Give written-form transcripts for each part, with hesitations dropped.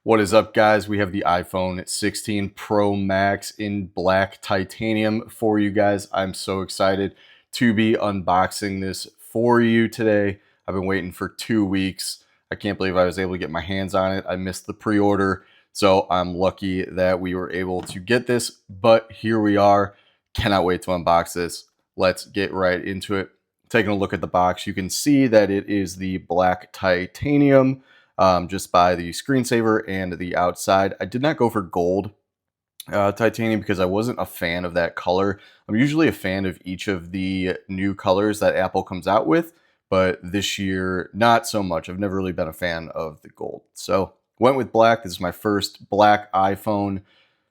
What is up, guys? We have the iPhone 16 Pro Max in black titanium for you guys. I'm so excited to be unboxing this for you today. I've been waiting for 2 weeks. I can't believe I was able to get my hands on it. I missed the pre-order, so I'm lucky that we were able to get this, but here we are. Cannot wait to unbox this. Let's get right into it. Taking a look at the box, you can see that it is the black titanium. Just by the screensaver and the outside. I did not go for gold titanium because I wasn't a fan of that color. I'm usually a fan of each of the new colors that Apple comes out with, but this year, not so much. I've never really been a fan of the gold. So went with black. This is my first black iPhone.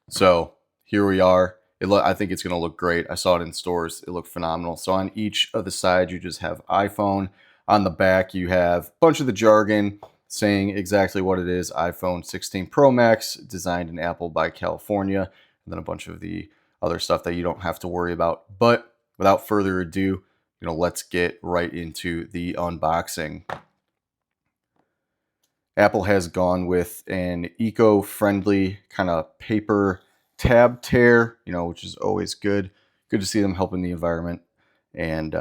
So here we are. I think it's going to look great. I saw it in stores. It looked phenomenal. So on each of the sides, you just have iPhone. On the back, you have a bunch of the jargon saying exactly what it is. iPhone 16 Pro Max, designed in Apple by California, and then a bunch of the other stuff that you don't have to worry about. But without further ado, let's get right into the unboxing. Apple has gone with an eco-friendly kind of paper tab tear, which is always good. Good to see them helping the environment and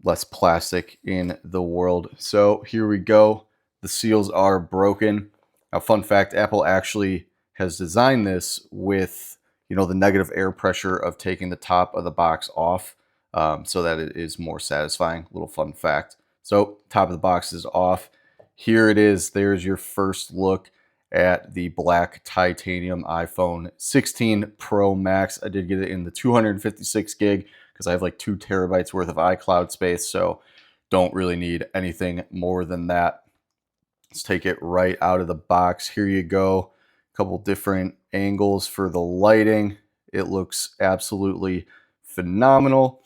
less plastic in the world. So here we go. The seals are broken. Now, fun fact, Apple actually has designed this with, the negative air pressure of taking the top of the box off so that it is more satisfying. Little fun fact. So top of the box is off. Here it is. There's your first look at the black titanium iPhone 16 Pro Max. I did get it in the 256 gig because I have like 2 terabytes worth of iCloud space, so don't really need anything more than that. Let's take it right out of the box. Here you go. A couple different angles for the lighting. It looks absolutely phenomenal.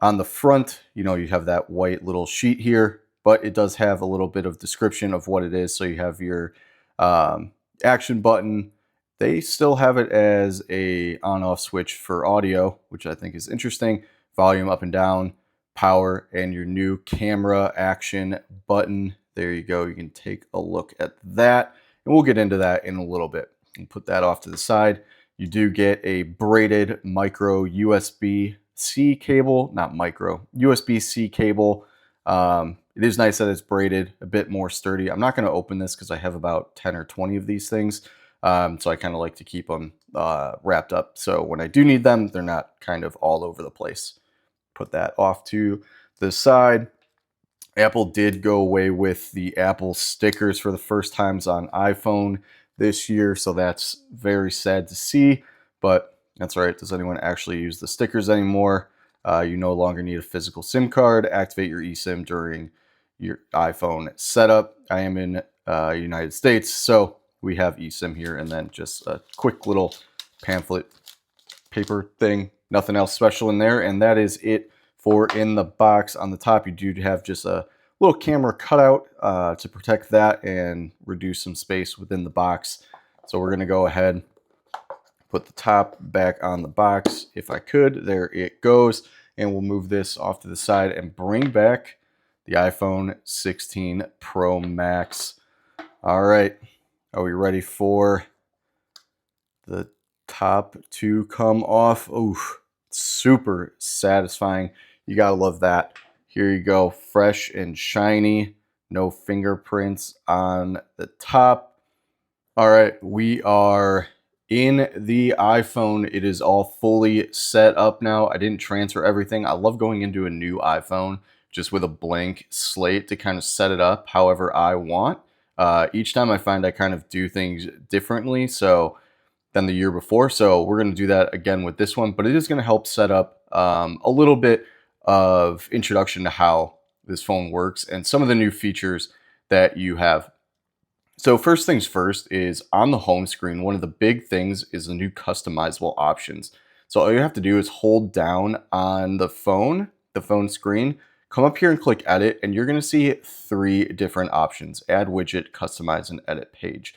On the front, you have that white little sheet here, but it does have a little bit of description of what it is. So you have your action button. They still have it as a on-off switch for audio, which I think is interesting. Volume up and down, power, and your new camera action button. There you go. You can take a look at that, and we'll get into that in a little bit. And put that off to the side. You do get a braided micro USB-C cable, not micro, USB-C cable. It is nice that it's braided, a bit more sturdy. I'm not going to open this because I have about 10 or 20 of these things. So I kind of like to keep them wrapped up. So when I do need them, they're not kind of all over the place. Put that off to the side. Apple did go away with the Apple stickers for the first times on iPhone this year. So that's very sad to see, but that's all right. Does anyone actually use the stickers anymore? You no longer need a physical SIM card. Activate your eSIM during your iPhone setup. I am in United States, so we have eSIM here, and then just a quick little pamphlet paper thing. Nothing else special in there, and that is it for in the box. On the top, you do have just a little camera cutout to protect that and reduce some space within the box. So we're going to go ahead, put the top back on the box if I could. There it goes. And we'll move this off to the side and bring back the iPhone 16 Pro Max. All right. Are we ready for the top to come off? Ooh, super satisfying. You gotta love that. Here you go. Fresh and shiny. No fingerprints on the top. All right. We are in the iPhone. It is all fully set up now. I didn't transfer everything. I love going into a new iPhone just with a blank slate to kind of set it up however I want. Each time I find I kind of do things differently than the year before. So we're going to do that again with this one, but it is going to help set up a little bit of introduction to how this phone works and some of the new features that you have. So first things first is on the home screen, one of the big things is the new customizable options. So all you have to do is hold down on the phone screen, come up here and click edit, and you're going to see 3 different options: add widget, customize, and edit page.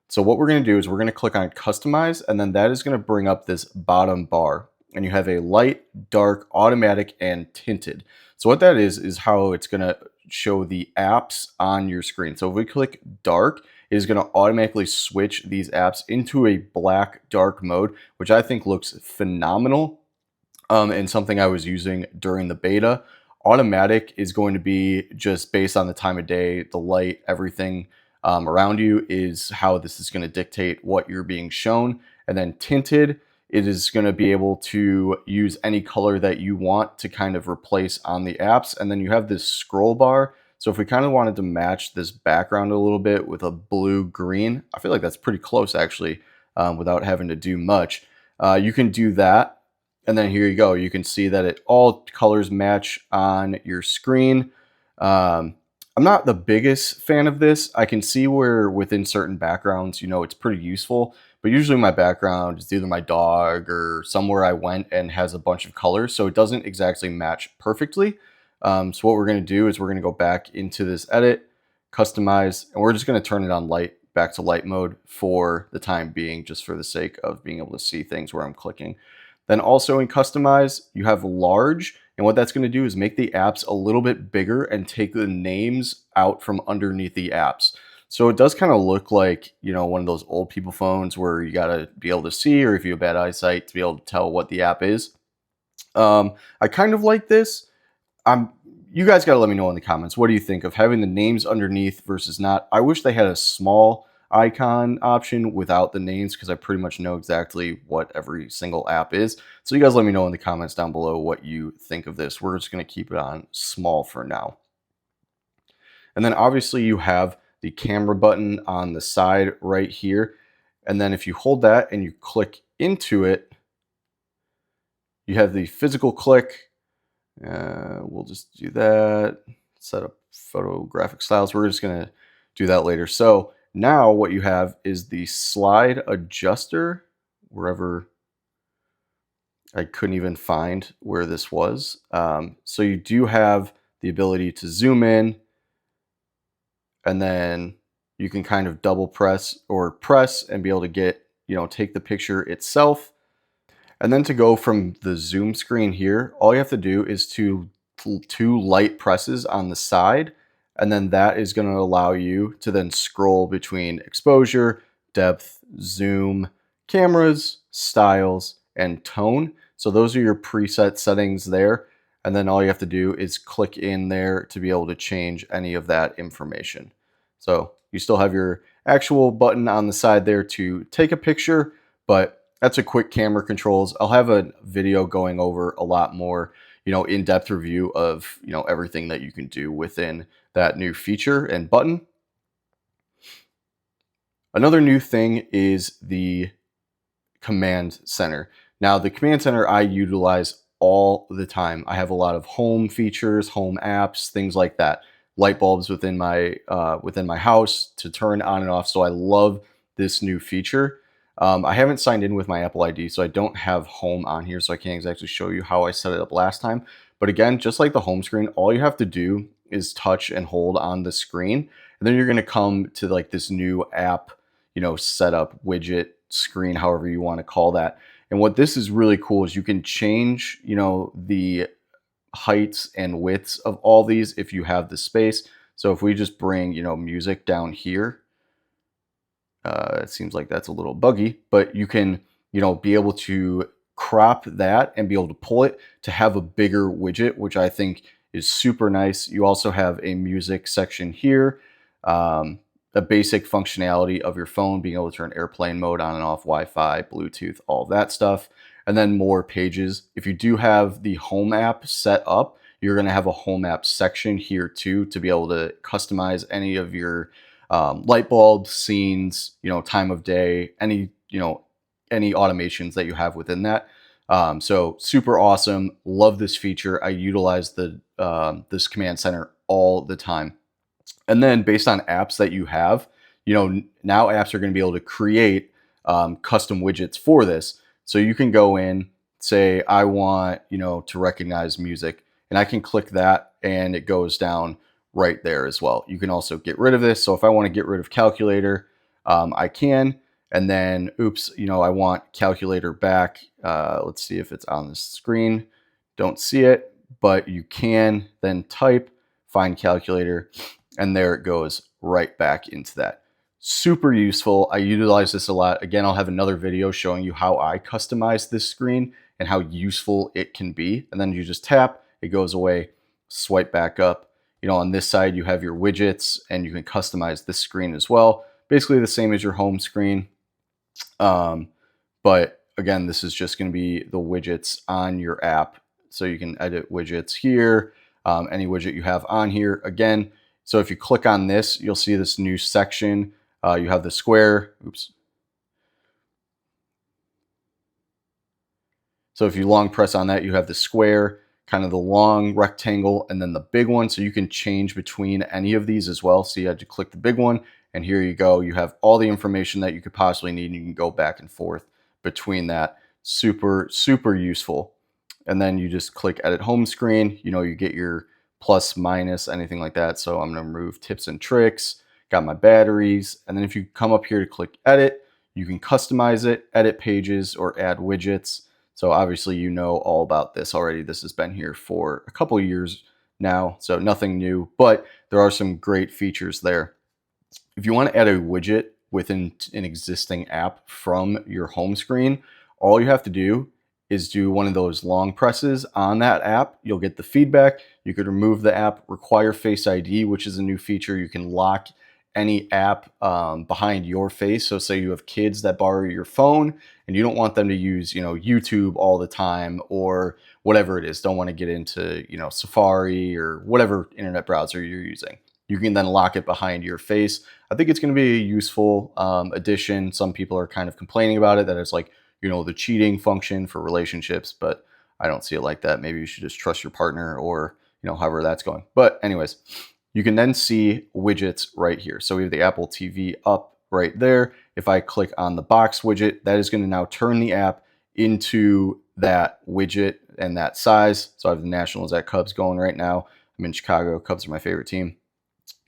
So what we're going to do is we're going to click on customize, and then that is going to bring up this bottom bar, and you have a light, dark, automatic, and tinted. So what that is how it's going to show the apps on your screen. So if we click dark, it is going to automatically switch these apps into a black dark mode, which I think looks phenomenal, and something I was using during the beta. Automatic is going to be just based on the time of day, the light, everything around you is how this is going to dictate what you're being shown. And then tinted, it is going to be able to use any color that you want to kind of replace on the apps. And then you have this scroll bar. So if we kind of wanted to match this background a little bit with a blue green, I feel like that's pretty close actually, without having to do much. You can do that. And then here you go. You can see that it all colors match on your screen. I'm not the biggest fan of this. I can see where within certain backgrounds, it's pretty useful. But usually my background is either my dog or somewhere I went and has a bunch of colors. So it doesn't exactly match perfectly. So what we're going to do is we're going to go back into this edit, customize, and we're just going to turn it on back to light mode for the time being, just for the sake of being able to see things where I'm clicking. Then also in customize, you have large, and what that's going to do is make the apps a little bit bigger and take the names out from underneath the apps. So it does kind of look like, one of those old people phones where you got to be able to see, or if you have bad eyesight, to be able to tell what the app is. I kind of like this. You guys got to let me know in the comments. What do you think of having the names underneath versus not? I wish they had a small icon option without the names, because I pretty much know exactly what every single app is. So you guys let me know in the comments down below what you think of this. We're just going to keep it on small for now. And then obviously you have the camera button on the side right here. And then if you hold that and you click into it, you have the physical click. We'll just do that. Set up photographic styles. We're just going to do that later. So now what you have is the slide adjuster, wherever I couldn't even find where this was. So you do have the ability to zoom in, and then you can kind of double press or press and be able to get, take the picture itself. And then to go from the zoom screen here, all you have to do is two light presses on the side, and then that is going to allow you to then scroll between exposure, depth, zoom, cameras, styles, and tone. So those are your preset settings there. And then all you have to do is click in there to be able to change any of that information. So you still have your actual button on the side there to take a picture, but that's a quick camera controls. I'll have a video going over a lot more, in-depth review of, everything that you can do within that new feature and button. Another new thing is the command center. Now, the command center I utilize all the time. I have a lot of home features, home apps, things like that. Light bulbs within my house to turn on and off. So I love this new feature. I haven't signed in with my Apple ID, so I don't have home on here, so I can't exactly show you how I set it up last time. But again, just like the home screen, all you have to do is touch and hold on the screen, and then you're going to come to like this new app, setup widget screen, however you want to call that. And what this is really cool is you can change, the heights and widths of all these if you have the space. So if we just bring, music down here, it seems like that's a little buggy, but you can, be able to crop that and be able to pull it to have a bigger widget, which I think is super nice. You also have a music section here, the basic functionality of your phone, being able to turn airplane mode on and off, Wi-Fi, Bluetooth, all that stuff, and then more pages. If you do have the home app set up, you're going to have a home app section here too to be able to customize any of your light bulbs, scenes, time of day, any automations that you have within that. So super awesome. Love this feature. I utilize this command center all the time. And then based on apps that you have, now apps are going to be able to create custom widgets for this. So you can go in, say, I want, to recognize music, and I can click that and it goes down right there as well. You can also get rid of this. So if I want to get rid of calculator, I can. And then, oops, I want calculator back. Let's see if it's on the screen. Don't see it, but you can then type, find calculator, and there it goes right back into that. Super useful. I utilize this a lot. Again, I'll have another video showing you how I customize this screen and how useful it can be. And then you just tap, it goes away, swipe back up. You know, on this side, you have your widgets and you can customize this screen as well. Basically the same as your home screen. But again, this is just going to be the widgets on your app. So you can edit widgets here, any widget you have on here. Again, so if you click on this, you'll see this new section. You have the square. Oops. So if you long press on that, you have the square, kind of the long rectangle, and then the big one. So you can change between any of these as well. So you had to click the big one, and here you go. You have all the information that you could possibly need, and you can go back and forth between that. Super, super useful. And then you just click edit home screen. You know, you get your plus, minus, anything like that. So I'm going to remove tips and tricks, got my batteries. And then if you come up here to click edit, you can customize it, edit pages, or add widgets. So obviously you know all about this already. This has been here for a couple of years now, so nothing new, but there are some great features there. If you want to add a widget within an existing app from your home screen, all you have to do is do one of those long presses on that app. You'll get the feedback. You could remove the app, require Face ID, which is a new feature. You can lock any app behind your face. So say you have kids that borrow your phone and you don't want them to use, you know, YouTube all the time or whatever it is. Don't want to get into, you know, Safari or whatever internet browser you're using. You can then lock it behind your face. I think it's going to be a useful addition. Some people are kind of complaining about it, that it's like, you know, the cheating function for relationships, but I don't see it like that. Maybe you should just trust your partner, or, you know, however that's going. But anyways, you can then see widgets right here. So we have the Apple TV up right there. If I click on the box widget, that is going to now turn the app into that widget and that size. So I have the Nationals at Cubs going right now. I'm in Chicago. Cubs are my favorite team.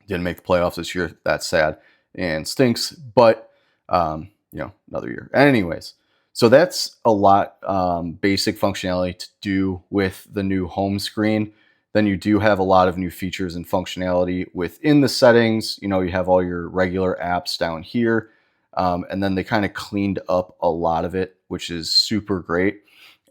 Didn't make the playoffs this year. That's sad and stinks, but you know, another year. Anyways, so that's a lot basic functionality to do with the new home screen. Then you do have a lot of new features and functionality within the settings. You know, you have all your regular apps down here. And then they kind of cleaned up a lot of it, which is super great.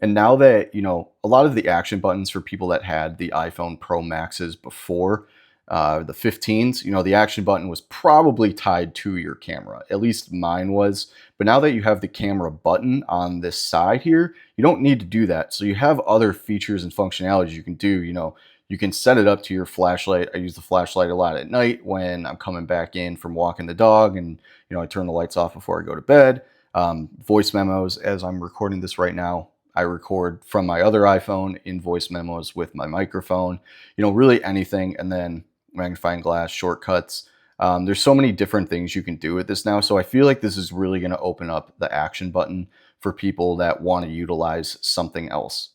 And now that, you know, a lot of the action buttons for people that had the iPhone Pro Maxes before, the 15s, you know, the action button was probably tied to your camera. At least mine was. But now that you have the camera button on this side here, you don't need to do that. So you have other features and functionalities you can do. You know, you can set it up to your flashlight. I use the flashlight a lot at night when I'm coming back in from walking the dog, and, you know, I turn the lights off before I go to bed. Voice memos, as I'm recording this right now, I record from my other iPhone in voice memos with my microphone, you know, really anything. And then magnifying glass, shortcuts. There's so many different things you can do with this now. So I feel like this is really going to open up the action button for people that want to utilize something else.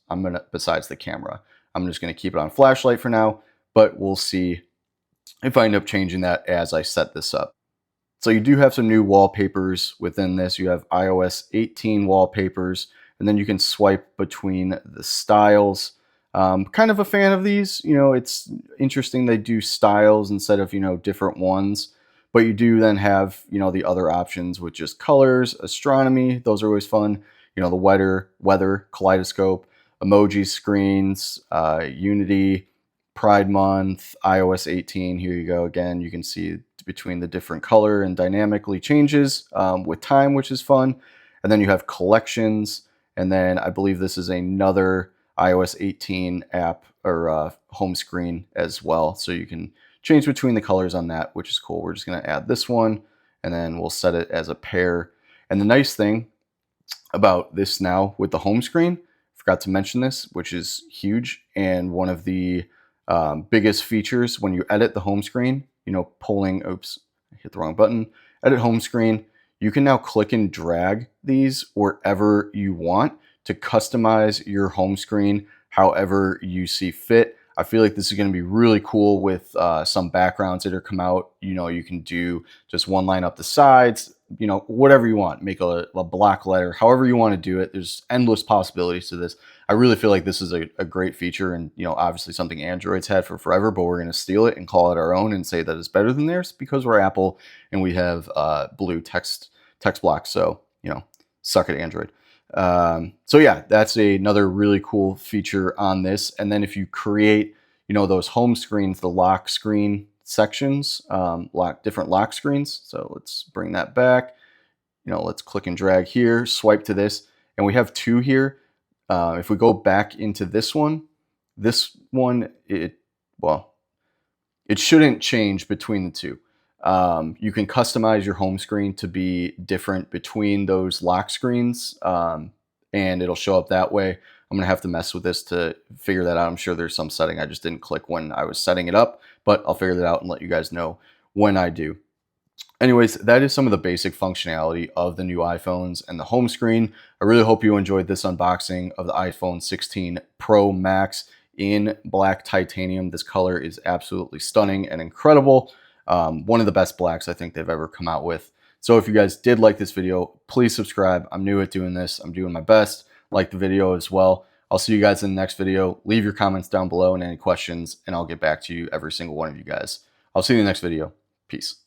Besides the camera, I'm just going to keep it on flashlight for now, but we'll see if I end up changing that as I set this up. So you do have some new wallpapers within this. You have iOS 18 wallpapers, and then you can swipe between the styles. Kind of a fan of these. You know, it's interesting they do styles instead of, you know, different ones. But you do then have, you know, the other options with just colors, astronomy. Those are always fun. You know, the weather, kaleidoscope, emoji screens, Unity, Pride Month, iOS 18. Here you go again. You can see between the different color and dynamically changes with time, which is fun. And then you have collections. And then I believe this is another iOS 18 app or home screen as well. So you can change between the colors on that, which is cool. We're just going to add this one, and then we'll set it as a pair. And the nice thing about this now with the home screen, forgot to mention this, which is huge. And one of the biggest features when you edit the home screen, you know, oops, I hit the wrong button, edit home screen, you can now click and drag these wherever you want to customize your home screen however you see fit. I feel like this is going to be really cool with some backgrounds that are come out. You know, you can do just one line up the sides, you know, whatever you want, make a black letter, however you want to do it. There's endless possibilities to this. I really feel like this is a great feature, and you know, obviously something Android's had for forever, but we're going to steal it and call it our own and say that it's better than theirs because we're Apple and we have blue text block. So you know, suck it, Android. So yeah, that's another really cool feature on this. And then if you create, you know, those home screens, the lock screen sections, different lock screens. So let's bring that back. You know, let's click and drag here, swipe to this, and we have two here. If we go back into this one, well, it shouldn't change between the two. You can customize your home screen to be different between those lock screens, and it'll show up that way. I'm gonna have to mess with this to figure that out. I'm sure there's some setting I just didn't click when I was setting it up, but I'll figure that out and let you guys know when I do. Anyways, that is some of the basic functionality of the new iPhones and the home screen. I really hope you enjoyed this unboxing of the iPhone 16 Pro Max in black titanium. This color is absolutely stunning and incredible. One of the best blacks I think they've ever come out with. So if you guys did like this video, please subscribe. I'm new at doing this. I'm doing my best. Like the video as well. I'll see you guys in the next video. Leave your comments down below and any questions, and I'll get back to you, every single one of you guys. I'll see you in the next video. Peace.